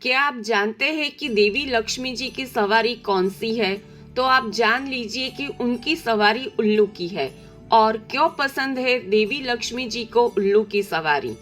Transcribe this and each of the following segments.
क्या आप जानते हैं कि देवी लक्ष्मी जी की सवारी कौन सी है? तो आप जान लीजिए कि उनकी सवारी उल्लू की है। और क्यों पसंद है देवी लक्ष्मी जी को उल्लू की सवारी?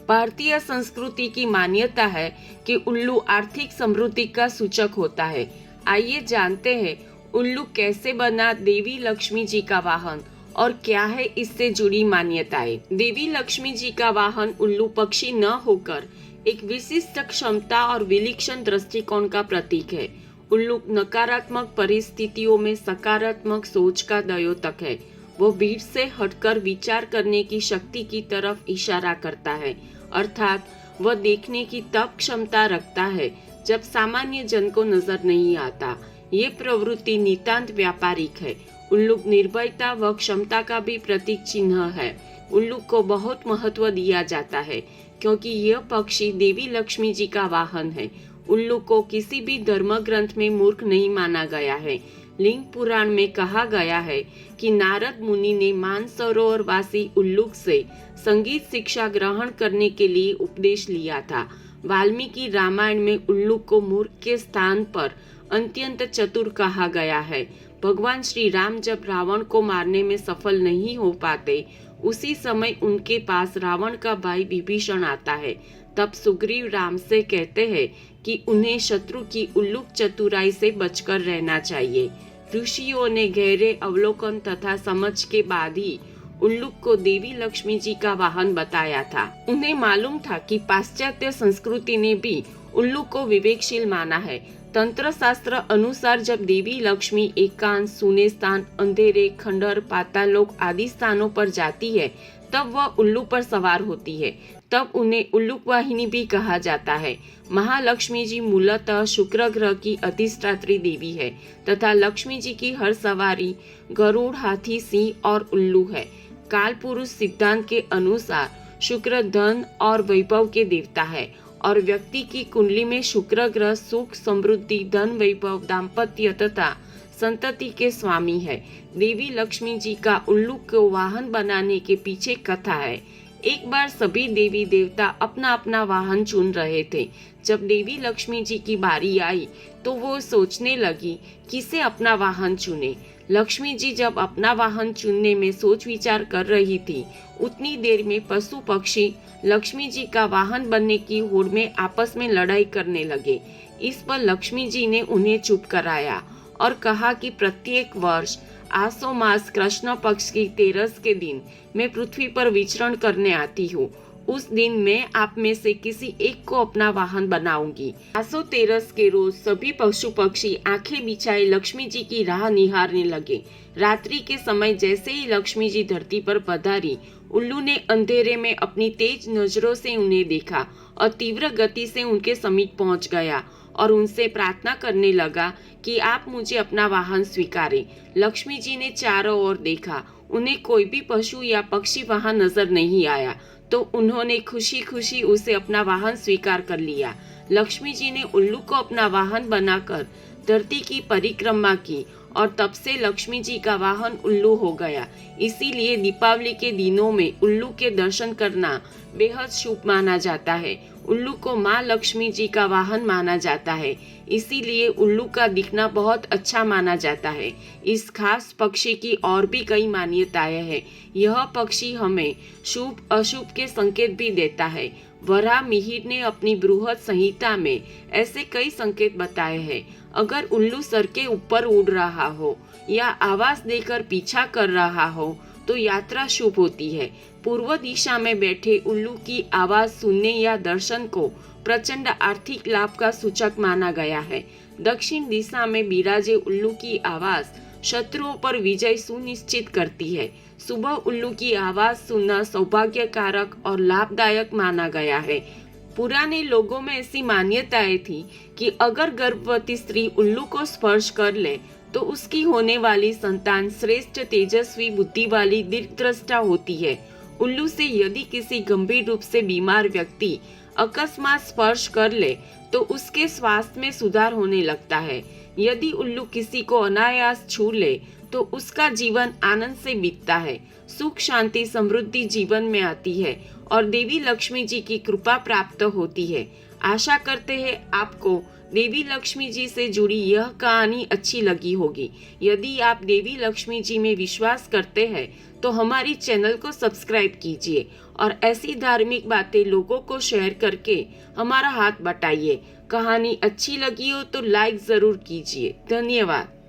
भारतीय संस्कृति की मान्यता है कि उल्लू आर्थिक समृद्धि का सूचक होता है। आइए जानते हैं उल्लू कैसे बना देवी लक्ष्मी जी का वाहन और क्या है इससे जुड़ी मान्यताएं। देवी लक्ष्मी जी का वाहन उल्लू पक्षी न होकर एक विशिष्ट क्षमता और विलक्षण दृष्टिकोण का प्रतीक है। उल्लू नकारात्मक परिस्थितियों में सकारात्मक सोच का द्योतक है। वो भीड़ से हटकर विचार करने की शक्ति की तरफ इशारा करता है, अर्थात वह देखने की तब क्षमता रखता है जब सामान्य जन को नजर नहीं आता। ये प्रवृत्ति नितांत व्यापारिक है। उल्लू निर्भयता व क्षमता का भी प्रतीक चिन्ह है। उल्लू को बहुत महत्व दिया जाता है क्योंकि यह पक्षी देवी लक्ष्मी जी का वाहन है। उल्लू को किसी भी धर्म ग्रंथ में मूर्ख नहीं माना गया है। लिंग पुराण में कहा गया है कि नारद मुनि ने मानसरोवर वासी उल्लूक से संगीत शिक्षा ग्रहण करने के लिए उपदेश लिया था। वाल्मीकि रामायण में उल्लू को मूर्ख के स्थान पर अत्यंत चतुर कहा गया है। भगवान श्री राम जब रावण को मारने में सफल नहीं हो पाते, उसी समय उनके पास रावण का भाई विभीषण आता है। तब सुग्रीव राम से कहते हैं कि उन्हें शत्रु की उल्लूक चतुराई से बचकर रहना चाहिए। ऋषियों ने गहरे अवलोकन तथा समझ के बाद ही उल्लूक को देवी लक्ष्मी जी का वाहन बताया था। उन्हें मालूम था कि पाश्चात्य संस्कृति ने भी उल्लू को विवेकशील माना है। तंत्र शास्त्र अनुसार जब देवी लक्ष्मी एकांत, सुने स्थान, अंधेरे, खंडर, पातालोक आदि स्थानों पर जाती है, तब वह उल्लू पर सवार होती है। तब उन्हें उल्लूक वाहिनी भी कहा जाता है। महालक्ष्मी जी मूलतः शुक्र ग्रह की अधिष्ठात्री देवी है तथा लक्ष्मी जी की हर सवारी गरुड़, हाथी, सिंह और उल्लू है। काल पुरुष सिद्धांत के अनुसार शुक्र धन और वैभव के देवता है और व्यक्ति की कुंडली में शुक्र ग्रह सुख, समृद्धि, धन, वैभव, दाम्पत्य तथा संतति के स्वामी है। देवी लक्ष्मी जी का उल्लू को वाहन बनाने के पीछे कथा है। एक बार सभी देवी देवता अपना अपना वाहन चुन रहे थे। जब देवी लक्ष्मी जी की बारी आई तो वो सोचने लगी किसे अपना वाहन चुने। लक्ष्मी जी जब अपना वाहन चुनने में सोच विचार कर रही थी, उतनी देर में पशु पक्षी लक्ष्मी जी का वाहन बनने की होड़ में आपस में लड़ाई करने लगे। इस पर लक्ष्मी जी ने उन्हें चुप कराया और कहा कि प्रत्येक वर्ष आसो मास कृष्ण पक्ष की 13 के दिन मैं पृथ्वी पर विचरण करने आती हूँ। उस दिन मैं आप में से किसी एक को अपना वाहन बनाऊंगी। आसो 13 के रोज सभी पशु पक्षी आंखें बिछाए लक्ष्मी जी की राह निहारने लगे। रात्रि के समय जैसे ही लक्ष्मी जी धरती पर पधारी, उल्लू ने अंधेरे में अपनी तेज नजरों से उन्हें देखा और तीव्र गति से उनके समीप पहुंच गया और उनसे प्रार्थना करने लगा कि आप मुझे अपना वाहन स्वीकारें। लक्ष्मी जी ने चारों ओर देखा, उन्हें कोई भी पशु या पक्षी वहां नजर नहीं आया, तो उन्होंने खुशी खुशी उसे अपना वाहन स्वीकार कर लिया। लक्ष्मी जी ने उल्लू को अपना वाहन बनाकर धरती की परिक्रमा की और तब से लक्ष्मी जी का वाहन उल्लू हो गया। इसीलिए दीपावली के दिनों में उल्लू के दर्शन करना बेहद शुभ माना जाता है। उल्लू को माँ लक्ष्मी जी का वाहन माना जाता है, इसीलिए उल्लू का दिखना बहुत अच्छा माना जाता है। इस खास पक्षी की और भी कई मान्यताएं हैं। यह पक्षी हमें शुभ अशुभ के संकेत भी देता है। वराह मिहिर ने अपनी बृहद संहिता में ऐसे कई संकेत बताए हैं। अगर उल्लू सर के ऊपर उड़ रहा हो या आवाज देकर पीछा कर रहा हो तो यात्रा शुभ होती है। पूर्व दिशा में बैठे उल्लू की आवाज सुनने या दर्शन को प्रचंड आर्थिक लाभ का सूचक माना गया है। दक्षिण दिशा में बिराजे उल्लू की आवाज शत्रुओं पर विजय सुनिश्चित करती है। सुबह उल्लू की आवाज सुनना सौभाग्यकारक और लाभदायक माना गया है। पुराने लोगों में ऐसी मान्यताएं थी कि अगर गर्भवती स्त्री उल्लू को स्पर्श कर ले तो उसकी होने वाली संतान श्रेष्ठ, तेजस्वी, बुद्धि वाली, दीर्घदृष्टा होती है। उल्लू से यदि किसी गंभीर रूप से बीमार व्यक्ति अकस्मात स्पर्श कर ले तो उसके स्वास्थ्य में सुधार होने लगता है। यदि उल्लू किसी को अनायास छू ले तो उसका जीवन आनंद से बीतता है, सुख, शांति, समृद्धि जीवन में आती है और देवी लक्ष्मी जी की कृपा प्राप्त होती है। आशा करते हैं आपको देवी लक्ष्मी जी से जुड़ी यह कहानी अच्छी लगी होगी। यदि आप देवी लक्ष्मी जी में विश्वास करते हैं तो हमारी चैनल को सब्सक्राइब कीजिए और ऐसी धार्मिक बातें लोगों को शेयर करके हमारा हाथ बटाइए। कहानी अच्छी लगी हो तो लाइक ज़रूर कीजिए। धन्यवाद।